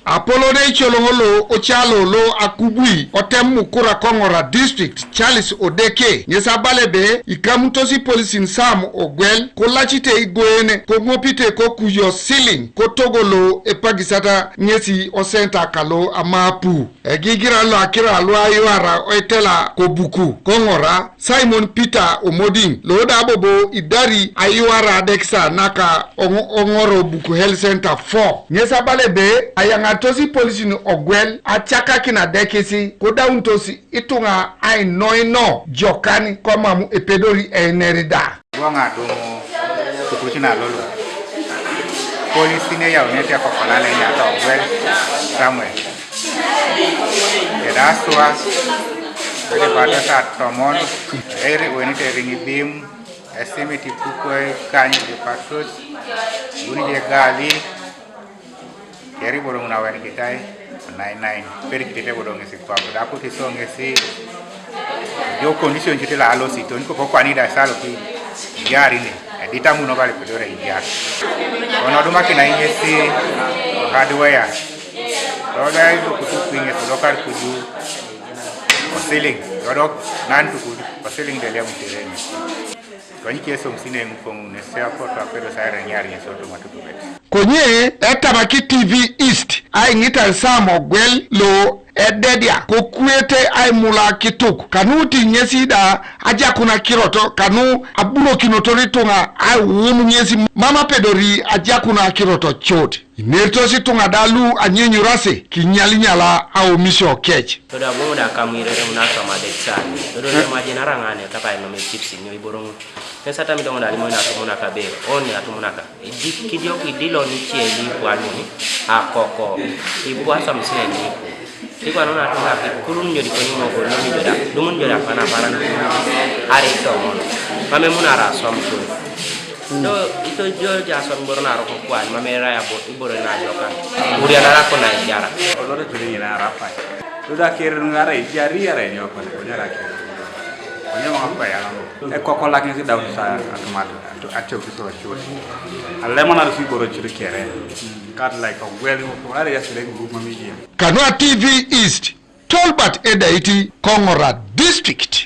Apollo de Cholongolo, Ochalo, Lo, Akubui, Otemu Kura Kongora District, Charles Odeke, Yesabalebe, Ikamutosi Police in Sam Ogwel, Kolachite Igwene, Kogopite Kokuyo Ceiling, Kotogolo, Epagisata, Nyesi Osenta Kalo, Amapu, Egigira Lo Akira Lo Ayuara, Oetela Kobuku, Kongora, Simon Peter Omoding, Loda Bobo, Idari Ayuara Dexa Naka, Ongoro Buku Health Center 4, Yesabalebe, Ayangatosi Police in Ogwel, Achaka Kina Dekesi, Koda Untosi, Itunga, I no, Jokani, Komamu, Epedori, Enerida. Wanga domo tukuchina lolo. Police ne ya unete kwa falala ya ta Ogwel Samuel. Edaswa, wale pata sa tomon, eri wenite ringi bim, estimate kukwe kanyi de patrol, uni de gali, keri borong na wani kitai, 99, peri kitete borong esi kwa, daku tisong esi, yo condition jite la alo sito, niko kwa ni da salo ki yari ne, edita muno bale pedore yari. Onaduma kina ingesi hardware. Roda izo kutukwinge local kuju ceiling. Roda nan tukuju ceiling de lemu tereni. Kwani keso msine mkongu nesia porta pero saire nyari nsoto matubet. Konye etabaki TV East ai ngita Samo Ogwel lo ededia kokuete ai mula kituku kanuti nyesida aja kuna kiroto kanu abulo kinotoritunga ai wumu nyesi mama pedori aja kuna kiroto choti inerto situnga dalu anyenyurase kinyalinyala au misho keche toda boda kamire munaka madetsani toda majina rangane takai no chips nyo iborong nesata midongo dali mona tumunaka be oni atumunaka kidio kidilo ni chieli kwani akoko ibwasa mseni Iko anona tunga kurun jodi koni mogo nomi joda dumun joda pana ari to mono mame munara somto do ito joja son borona ro ko kwani mame raya bo iboro na jokan uri anara ko na jara olore tuli na rapa do da kere ngara jari ara nyo ko jara kere onyo ngapa ya e ko la kin si daw sa atomato to atio so shoti alle mona si boro chiri kere kat like a well to are yesterday group mami Kanu TV East, Tolbert Edaiti, Kongora District.